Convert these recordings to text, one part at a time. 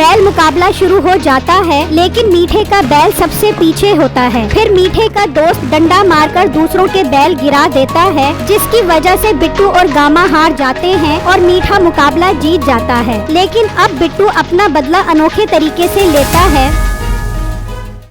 बैल मुकाबला शुरू हो जाता है, लेकिन मीठे का बैल सबसे पीछे होता है। फिर मीठे का दोस्त डंडा मारकर दूसरों के बैल गिरा देता है, जिसकी वजह से बिट्टू और गामा हार जाते हैं और मीठा मुकाबला जीत जाता है। लेकिन अब बिट्टू अपना बदला अनोखे तरीके से लेता है।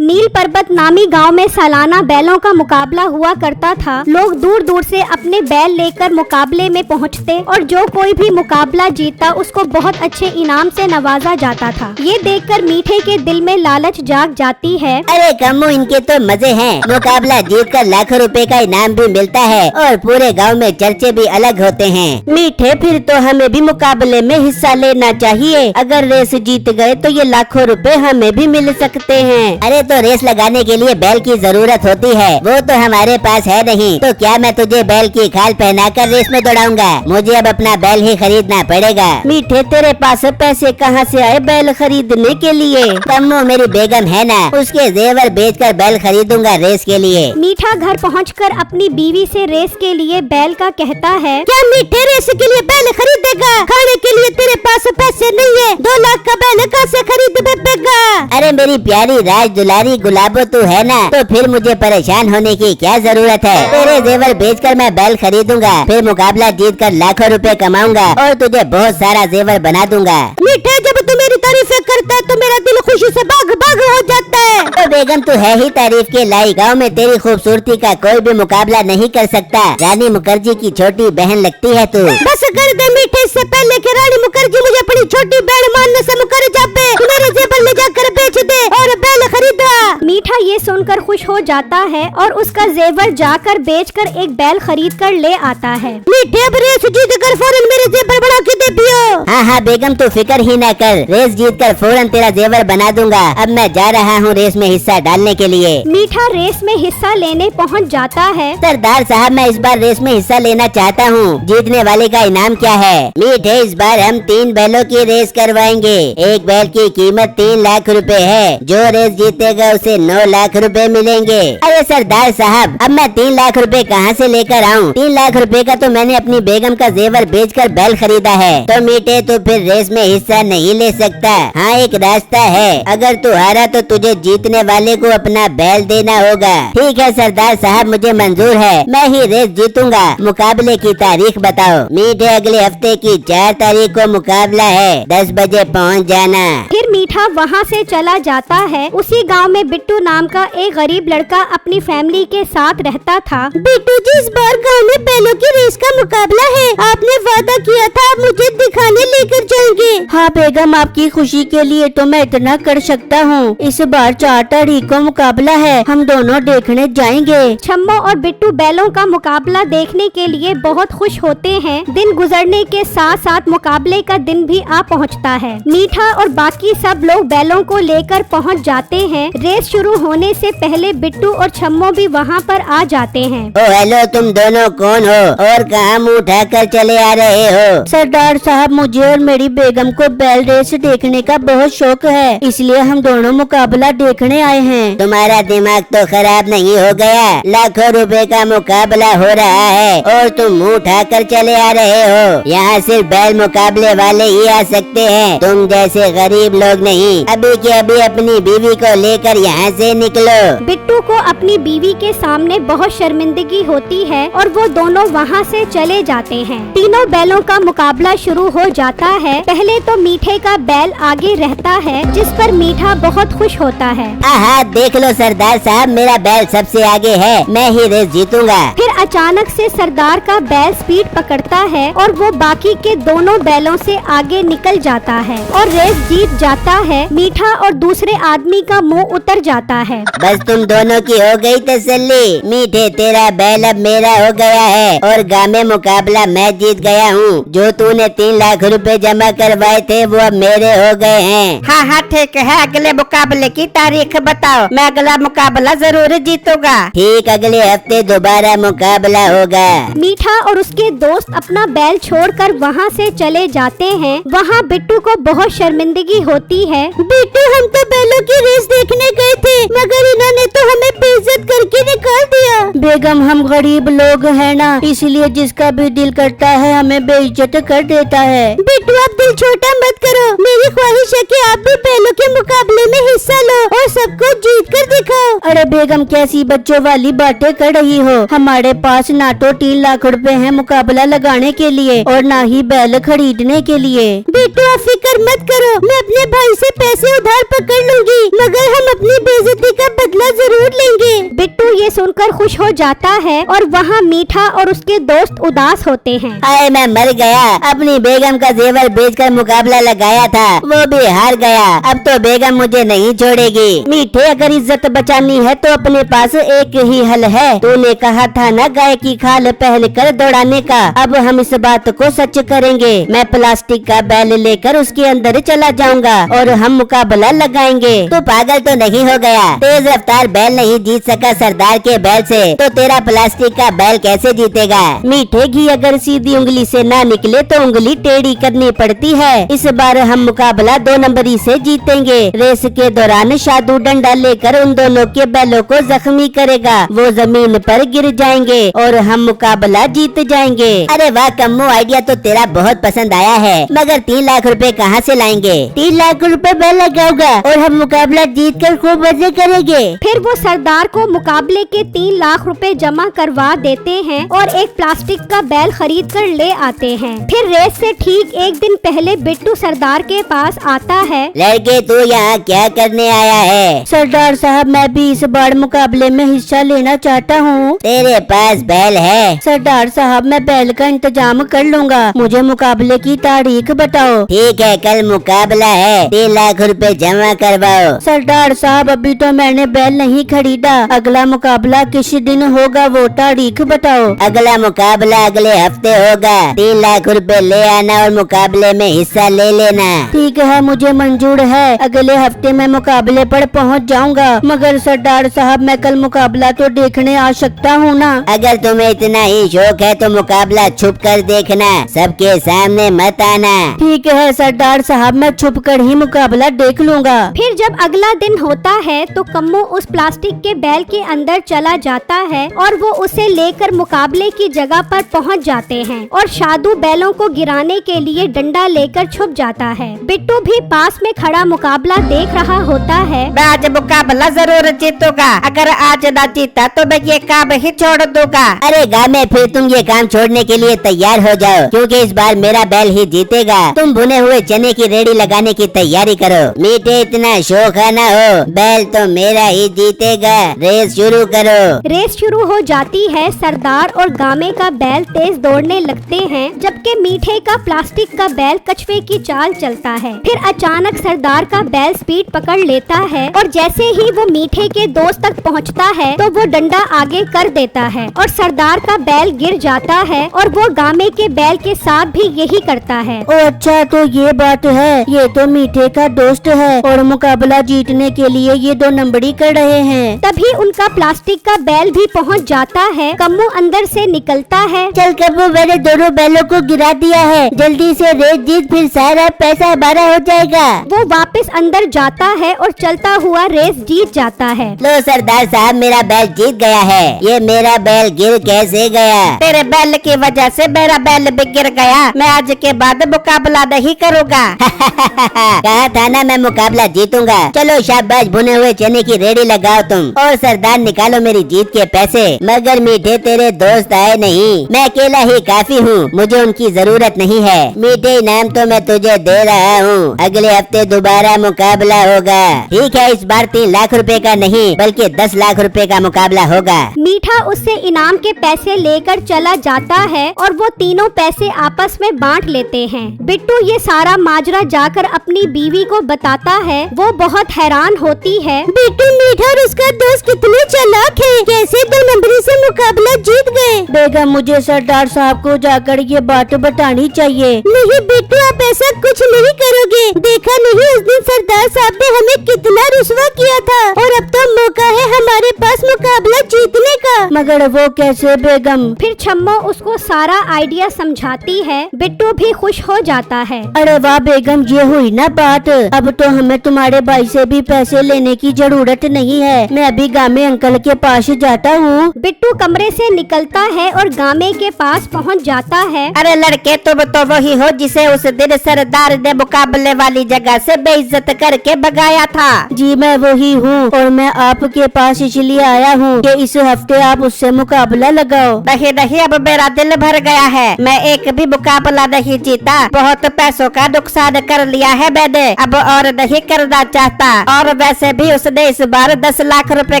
नील पर्वत नामी गांव में सालाना बैलों का मुकाबला हुआ करता था। लोग दूर दूर से अपने बैल लेकर मुकाबले में पहुंचते और जो कोई भी मुकाबला जीतता उसको बहुत अच्छे इनाम से नवाजा जाता था। ये देखकर मीठे के दिल में लालच जाग जाती है। अरे कम्मू, इनके तो मजे हैं। मुकाबला जीतकर लाखों रुपए का इनाम भी मिलता है और पूरे गांव में चर्चे भी अलग होते हैं। मीठे, फिर तो हमें भी मुकाबले में हिस्सा लेना चाहिए। अगर रेस जीत गए तो ये लाखों रुपए हमें भी मिल सकते हैं। अरे तो रेस लगाने के लिए बैल की जरूरत होती है, वो तो हमारे पास है नहीं। तो क्या मैं तुझे बैल की खाल पहनाकर रेस में दौड़ाऊंगा? मुझे अब अपना बैल ही खरीदना पड़ेगा। मीठे, तेरे पास पैसे कहाँ से आए बैल खरीदने के लिए? कम्मू, मेरी बेगम है ना, उसके जेवर बेचकर बैल खरीदूंगा रेस के लिए। मीठा घर पहुंचकर अपनी बीवी से रेस के लिए बैल का कहता है। क्या मीठे रेस के लिए बैल खरीदेगा? खाने के लिए तेरे पास पैसे नहीं है। 2 लाख का बैल कहाँ से खरीद बेगा? अरे मेरी प्यारी राज दुलारी गुलाबो तू है ना, तो फिर मुझे परेशान होने की क्या जरूरत है? तेरे जेवर बेचकर मैं बैल खरीदूंगा, फिर मुकाबला जीतकर लाखों रुपए कमाऊंगा और तुझे बहुत सारा जेवर बना दूंगा। मीठे, जब तू मेरी तारीफें करता है तो मेरा दिल खुशी से बाग बाग हो जाता है। तो बेगम तू है ही तारीफ के लायक। गाँव में तेरी खूबसूरती का कोई भी मुकाबला नहीं कर सकता। रानी मुखर्जी की छोटी बहन लगती है तू। बस कर दे मीठे, इससे पहले कि रानी मुखर्जी मुझे अपनी छोटी बहन मानने से मुकर जाए, मेरे जेवर ले जाकर बेच दे और बैल खरीदा। मीठा ये सुनकर खुश हो जाता है और उसका जेवर जाकर बेचकर एक बैल खरीद कर ले आता है। मीठे, अब रेस जीत कर फौरन मेरे जेवर बना के दे पियो। हाँ हाँ बेगम, तू फिक्र ही न कर, रेस जीत कर फौरन तेरा जेवर बना दूंगा। अब मैं जा रहा हूँ रेस में हिस्सा डालने के लिए। मीठा रेस में हिस्सा लेने पहुँच जाता है। सरदार साहब, मैं इस बार रेस में हिस्सा लेना चाहता हूँ। जीतने वाले का इनाम क्या है? मीठे, इस बार हम 3 बैलों की रेस करवाएंगे। एक बैल की कीमत 3 लाख रुपए है। जो रेस जीतेगा उसे 9 लाख रुपए मिलेंगे। अरे सरदार साहब, अब मैं 3 लाख रुपए कहाँ से लेकर आऊँ? 3 लाख रुपए का तो मैंने अपनी बेगम का जेवर बेचकर बैल खरीदा है। तो मीठे, तो फिर रेस में हिस्सा नहीं ले सकता। हाँ, एक रास्ता है। अगर तू हारा तो तुझे जीतने वाले को अपना बैल देना होगा। ठीक है सरदार साहब, मुझे मंजूर है। मैं ही रेस जीतूंगा। मुकाबले की तारीख बताओ। मीठे, अगले हफ्ते की 4 तारीख को मुकाबला है। 10 बजे पहुँच जाना। फिर मीठा वहाँ से चला जाता है। उसी गांव में बिट्टू नाम का एक गरीब लड़का अपनी फैमिली के साथ रहता था। बिट्टू जी, इस बार गांव में बैलों की रेस का मुकाबला है। आपने वादा किया था आप मुझे दिखाने लेकर जाएंगे। हाँ बेगम, आपकी खुशी के लिए तो मैं इतना कर सकता हूँ। इस बार 4 तारीख को मुकाबला है, हम दोनों देखने जाएंगे। छम्मो और बिट्टू बैलों का मुकाबला देखने के लिए बहुत खुश होते हैं। दिन गुजरने के साथ साथ मुकाबले का दिन भी आ पहुँचता है। मीठा और बाकी सब लोग बैलों को लेकर पहुँच जाते हैं। रेस शुरू होने से पहले बिट्टू और छम्मो भी वहाँ पर आ जाते हैं। ओ हेलो, तुम दोनों कौन हो और कहाँ मुँह उठाकर चले आ रहे हो? सरदार साहब, मुझे और मेरी बेगम को बैल रेस देखने का बहुत शौक है, इसलिए हम दोनों मुकाबला देखने आए हैं। तुम्हारा दिमाग तो खराब नहीं हो गया? लाखों रुपए का मुकाबला हो रहा है और तुम मुँह उठाकर चले आ रहे हो। यहाँ सिर्फ बैल मुकाबले वाले ही आ सकते हैं, तुम जैसे गरीब लोग नहीं। अभी के अभी अपनी बीवी को लेकर यहाँ से निकलो। बिट्टू को अपनी बीवी के सामने बहुत शर्मिंदगी होती है और वो दोनों वहाँ से चले जाते हैं। तीनों बैलों का मुकाबला शुरू हो जाता है। पहले तो मीठे का बैल आगे रहता है, जिस पर मीठा बहुत खुश होता है। आहा, देख लो सरदार साहब, मेरा बैल सबसे आगे है, मैं ही रेस जीतूंगा। फिर अचानक से सरदार का बैल स्पीड पकड़ता है और वो बाकी के दोनों बैलों से आगे निकल जाता है और रेस जीत जाता है। मीठा और दूसरे आदमी का मुंह उतर जाता है। बस तुम दोनों की हो गई तसल्ली। मीठे, तेरा बैल अब मेरा हो गया है और गाँव में मुकाबला मैं जीत गया हूँ। जो तूने 3 लाख रुपए जमा करवाए थे वो अब मेरे हो गए हैं। हाँ हाँ ठीक है, अगले मुकाबले की तारीख बताओ, मैं अगला मुकाबला जरूर जीतूंगा। ठीक, अगले हफ्ते दोबारा मुकाबला होगा। मीठा और उसके दोस्त अपना बैल छोड़कर वहाँ से चले जाते हैं। वहाँ बिट्टू को बहुत शर्मिंदगी होती है। बिट्टू, हम तो बैलों की रेस देखने गए थे, मगर इन्होंने तो हमें बेइज्जत करके निकाल दिया। बेगम, हम गरीब लोग हैं ना, इसलिए जिसका भी दिल करता है हमें बेइज्जत कर देता है। बिट्टू, आप दिल छोटा मत करो, मेरी ख्वाहिश है कि आप भी बैलों के मुकाबले में हिस्सा लो और सबको जीत कर दिखाओ। अरे बेगम, कैसी बच्चों वाली बातें कर रही हो? हमारे पास ना तो 3 लाख रुपए हैं मुकाबला लगाने के लिए और ना ही बैल खरीदने के लिए। बिट्टू, आप फिक्र मत करो, मैं अपने भाई से पैसे उधार पकड़ लूंगी, मगर हम अपनी बेइज्जती का बदला जरूर लेंगे। बिट्टू ये सुनकर खुश हो जाता है और वहाँ मीठा और उसके दोस्त उदास होते हैं। हाय, मैं मर गया। अपनी बेगम का जेवर बेचकर मुकाबला लगाया था, वो भी हार गया। अब तो बेगम मुझे नहीं छोड़ेगी। मीठे, अगर इज्जत बचानी है तो अपने पास एक ही हल है। तूने कहा था ना गाय की खाल पहन कर दौड़ाने का। अब हम इस बात को सच करेंगे। मैं प्लास्टिक का बैल लेकर उसके अंदर चला जाऊंगा और हम मुकाबला लगाएंगे। तू पागल तो नहीं हो गया? तेज रफ्तार बैल नहीं जीत सका सरदार के बैल से, तो तेरा प्लास्टिक का बैल कैसे जीतेगा? मीठे, घी अगर सीधी उंगली से ना निकले तो उंगली टेढ़ी करनी पड़ती है। इस बार हम मुकाबला 2 नंबरी से जीतेंगे। रेस के दौरान शादू डंडा लेकर उन दोनों के बैलों को जख्मी करेगा, वो जमीन पर गिर जाएंगे और हम मुकाबला जीत जाएंगे। अरे वाह कम्मू, आइडिया तो तेरा बहुत पसंद आया है, मगर 3 लाख रुपए कहाँ से लाएंगे? 3 लाख रुपए बैल लगाऊंगा और हम मुकाबला जीत कर खूब मजे करेंगे। फिर वो सरदार को मुकाबले के 3 लाख रुपए जमा करवा देते हैं और एक प्लास्टिक का बैल खरीद कर ले आते हैं। फिर रेस से ठीक एक दिन पहले बिट्टू सरदार के पास आता है। लड़के, तू यहाँ क्या करने आया है? सरदार साहब, मैं भी इस बार मुकाबले में हिस्सा लेना चाहता हूँ। तेरे पास बैल है? सरदार साहब, मैं बैल का इंतजाम कर लूँगा, मुझे मुकाबले की तारीख बताओ। ठीक है, कल मुकाबला है, 3 लाख रुपए जमा करवाओ। सरदार साहब, अभी तो मैंने बैल नहीं खरीदा, अगला मुकाबला किस दिन होगा वो तारीख बताओ। अगला मुकाबला अगले हफ्ते होगा। 3 लाख रुपए ले आना और मुकाबले में हिस्सा ले लेना। ठीक है, मुझे मंजूर है, अगले हफ्ते मैं मुकाबले पर पहुंच जाऊंगा। मगर सरदार साहब, मैं कल मुकाबला तो देखने आ सकता हूँ ना? अगर तुम्हें इतना ही शौक है तो मुकाबला छुप कर देखना, सबके सामने मत आना। ठीक है सरदार साहब, मैं छुप कर ही मुकाबला देख लूँगा। फिर जब अगला दिन होता है तो कम्मू उस प्लास्टिक के बैल के अंदर चला जाता है और वो उसे लेकर मुकाबले की जगह पर पहुंच जाते हैं और शादू बैलों को गिराने के लिए डंडा लेकर छुप जाता है। बिट्टू भी पास में खड़ा मुकाबला देख रहा होता है। मैं आज मुकाबला जरूर जीतूंगा, अगर आज ना जीता तो मैं ये काम ही छोड़ दूंगा। अरे गामे, फिर तुम ये काम छोड़ने के लिए तैयार हो जाओ, क्योंकि इस बार मेरा बैल ही जीतेगा। तुम भुने हुए चने की रेडी लगाने की तैयारी करो। मीठे, इतना शोखा ना हो, बैल तो मेरा ही जीतेगा। रेस शुरू करो। रेस शुरू हो जाती है। सरदार और गामे का बैल तेज दौड़ने लगते हैं, जबकि मीठे का प्लास्टिक का बैल कछुए की चाल चलता है। फिर अचानक सरदार का बैल स्पीड पकड़ लेता है और जैसे ही वो मीठे के दोस्त तक पहुंचता है तो वो डंडा आगे कर देता है और सरदार का बैल गिर जाता है और वो गामे के बैल के साथ भी यही करता है। ओ अच्छा, तो ये बात है, ये तो मीठे का दोस्त है और मुकाबला जीतने के लिए ये 2 नंबरी कर रहे हैं। तभी उनका प्लास्टिक का बैल भी पहुंच जाता है। कम्मू अंदर से निकलता है। चल कब्बू, मैंने दोनों बैलों को गिरा दिया है, जल्दी से रेस जीत, फिर सारा पैसा हमारा हो जाएगा। वो वापस अंदर जाता है और चलता हुआ रेस जीत जाता है। लो सरदार साहब, मेरा बैल जीत गया है। ये मेरा बैल गिर कैसे गया? तेरे बैल की वजह से मेरा बैल भी गिर गया। मैं आज के बाद मुकाबला नहीं करूँगा। कहा था ना मैं मुकाबला जीतूंगा। चलो शाबाश, भुने हुए चने की रेडी लगाओ तुम, और सरदार निकालो मेरी जीत के पैसे। मगर मीठे, तेरे दोस्त आए नहीं, मैं अकेला ही काफी हूँ, मुझे उनकी जरूरत नहीं है। मीठे, इनाम तो मैं तुझे दे रहा हूँ, अगले हफ्ते दोबारा मुकाबला होगा। ठीक है, इस बार 3 लाख रुपए का नहीं बल्कि 10 लाख रुपए का मुकाबला होगा। मीठा उससे इनाम के पैसे लेकर चला जाता है और वो तीनों पैसे आपस में बांट लेते हैं। बिट्टू ये सारा माजरा जाकर अपनी बीवी को बताता है। वो बहुत हैरान होती है। बिट्टू, मीठा और उसका दोस्त कितने चालाक है, कैसे 2 नंबरी से मुकाबला जीत गए। बेगम, मुझे सरदार साहब को जाकर ये बात बतानी चाहिए। नहीं बिट्टू, आप ऐसा कुछ नहीं करोगे, देखा नहीं उस दिन सरदार साहब ने हमें कितना रुस्वा किया था और अब तो मौका है हमारे पास मुकाबला जीतने का। मगर वो कैसे बेगम? फिर छम्मो उसको सारा आइडिया समझाती है। बिट्टू भी खुश हो जाता है। अरे वाह बेगम, ये हुई ना बात। अब तो हमें तुम्हारे भाई से भी पैसे लेने की जरूरत नहीं है। मैं अभी गामे अंकल के पास जाता हूँ। बिट्टू कमरे से निकलता है और गामे के पास पहुंच जाता है। अरे लड़के, तुम तो वही हो जिसे उस दिन सरदार ने मुकाबले वाली जगह से बेइज्जत करके भगाया था। जी मैं वही हूँ और मैं आपके पास इसलिए आया हूँ कि इस हफ्ते आप उससे मुकाबला लगाओ। नहीं नहीं, अब मेरा दिल भर गया है। मैं एक भी मुकाबला नहीं जीता। बहुत पैसों का नुकसान कर लिया है मैंने, अब और नहीं करना चाहता। और वैसे भी उसने इस बार 10 लाख रुपए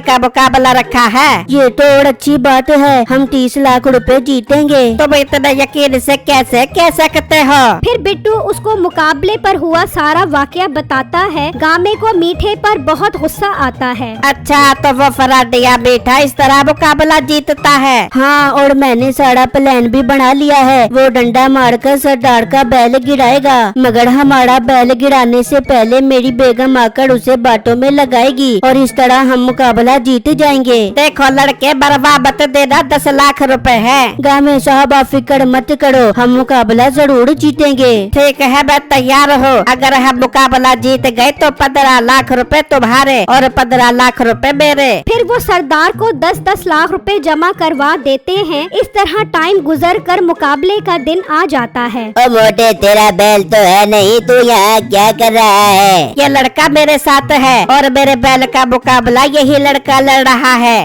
का मुकाबला रखा है। ये तो और अच्छी बात है, हम 30 लाख रुपए जीतेंगे। तुम इतना यकीन से कैसे कह सकते हो? फिर बिट्टू उसको मुकाबले पर हुआ सारा वाकया बताता है। गामे को मीठे पर बहुत गुस्सा आता है। अच्छा, तो वो फराडिया मीठा इस तरह मुकाबला जीतता है? हाँ, और मैंने सारा प्लान भी बना लिया है। वो डंडा मारकर सरदार का बैल गिराएगा, मगर हमारा बैल गिराने से पहले मेरी बेगम आकर उसे बाटों में लगाएगी और इस तरह हम मुकाबला जीत जाएंगे। देखो लड़के, बर्बाद मत देना, 10 लाख रुपए है। गामे साहब आप फिक्र मत करो, हम मुकाबला जरूर जीतेंगे। ठीक है, मैं तैयार हूँ। अगर हम मुकाबला जीत गए तो 15 लाख रुपए तुम्हारे और 15 लाख रुपए मेरे। फिर वो सरदार को 10-10 लाख रुपए जमा करवा देते हैं। इस तरह टाइम गुजर कर मुकाबले का दिन आ जाता है। ओ मोटे, तेरा बैल तो है नहीं, तू यहाँ क्या कर रहा है? ये लड़का मेरे साथ है और मेरे बैल का मुकाबला यही लड़का लड़ रहा है।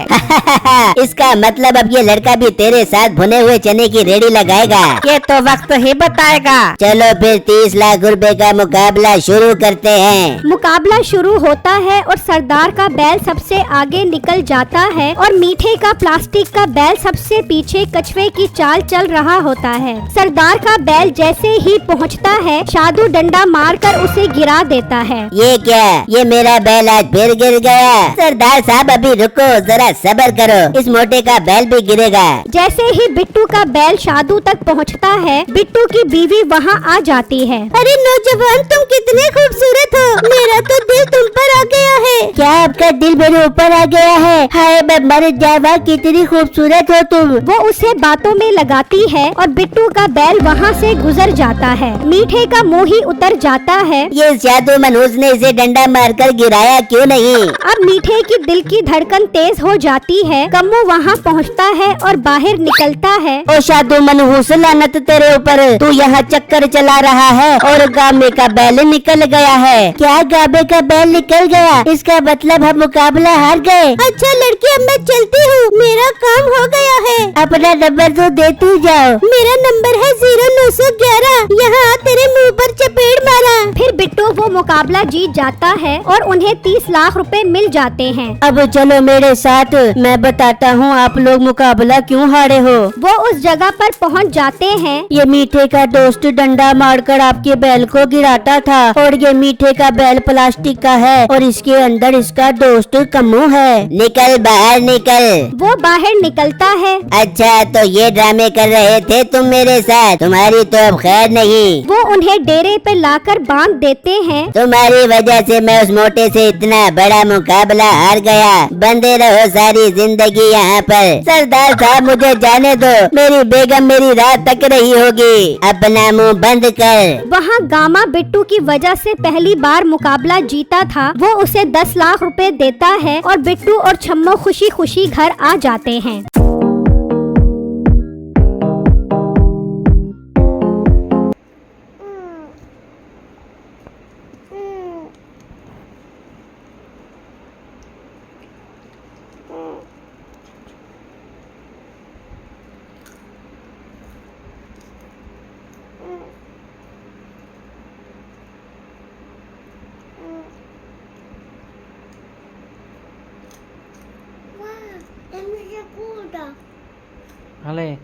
इसका मतलब अब ये लड़का भी तेरे साथ भुने हुए चने की रेडी लगाएगा। ये तो वक्त ही बताएगा। चलो फिर 30 लाख रुपए का मुकाबला शुरू करते हैं। मुकाबला शुरू होता है और सरदार का बैल सबसे आगे निकल जाता है और मीठे का प्लास्टिक का बैल सबसे पीछे कछुए की चाल चल रहा होता है। सरदार का बैल जैसे ही पहुंचता है, शादू डंडा मारकर उसे गिरा देता है। ये क्या? ये मेरा बैल आज फिर गिर गया। सरदार साहब अभी रुको, जरा सब्र करो, इस मोटे का बैल भी गिरेगा। जैसे ही बिट्टू का बैल शादू तक पहुंचता है, बिट्टू की बीवी वहां आ जाती है। अरे नौजवान, तुम कितने खूबसूरत हो, मेरा तो दिल तुम पर आ गया है। क्या आपका दिल मेरे ऊपर आ गया है? हाय मैं मर जावा, कितनी खूबसूरत हो तुम। वो उसे बातों में लगाती है और बिट्टू का बैल वहाँ से गुजर जाता है। मीठे का मुँह ही उतर जाता है। ये जादू मनहूस ने इसे डंडा मारकर गिराया क्यों नहीं? अब मीठे की दिल की धड़कन तेज हो जाती है। कम्मू वहाँ पहुँचता है और बाहर निकलता है। ओ जादू मनहूस, लानत तेरे ऊपर, तू यहाँ चक्कर चला रहा है और गामे का बैल निकल गया है। क्या गामे का बैल निकल गया? इसका मतलब हम मुकाबला हार गए। अच्छा लड़की, अब मैं चलती हूँ, मेरा काम हो गया है। अपना नंबर तो देती जाओ। मेरा नंबर है 0911। यहाँ तेरे मुंह पर चपेट मारा। फिर बिट्टू वो मुकाबला जीत जाता है और उन्हें 30 लाख रुपए मिल जाते हैं। अब चलो मेरे साथ, मैं बताता हूँ आप लोग मुकाबला क्यों हारे हो। वो उस जगह पर पहुँच जाते हैं। ये मीठे का दोस्त डंडा मारकर आपके बैल को गिराता था और ये मीठे का बैल प्लास्टिक का है और इसके अंदर इसका दोस्त कम्मू है। निकल बाहर निकल। वो बाहर निकलता है। अच्छा, तो ये ड्रामे कर रहे थे तुम मेरे साथ? तुम्हारी तो अब खैर नहीं। वो उन्हें डेरे पे लाकर बांध देते हैं। तुम्हारी वजह से मैं उस मोटे से इतना बड़ा मुकाबला हार गया। बंदे रहो सारी जिंदगी यहाँ पर। सरदार साहब मुझे जाने दो, मेरी बेगम मेरी राह तक रही होगी। अपना मुंह बंद कर। वहाँ गामा बिट्टू की वजह से पहली बार मुकाबला जीता था। वो उसे 10 लाख रुपए देता है और बिट्टू और छम्मो खुशी खुशी घर आ जाते हैं। Ale.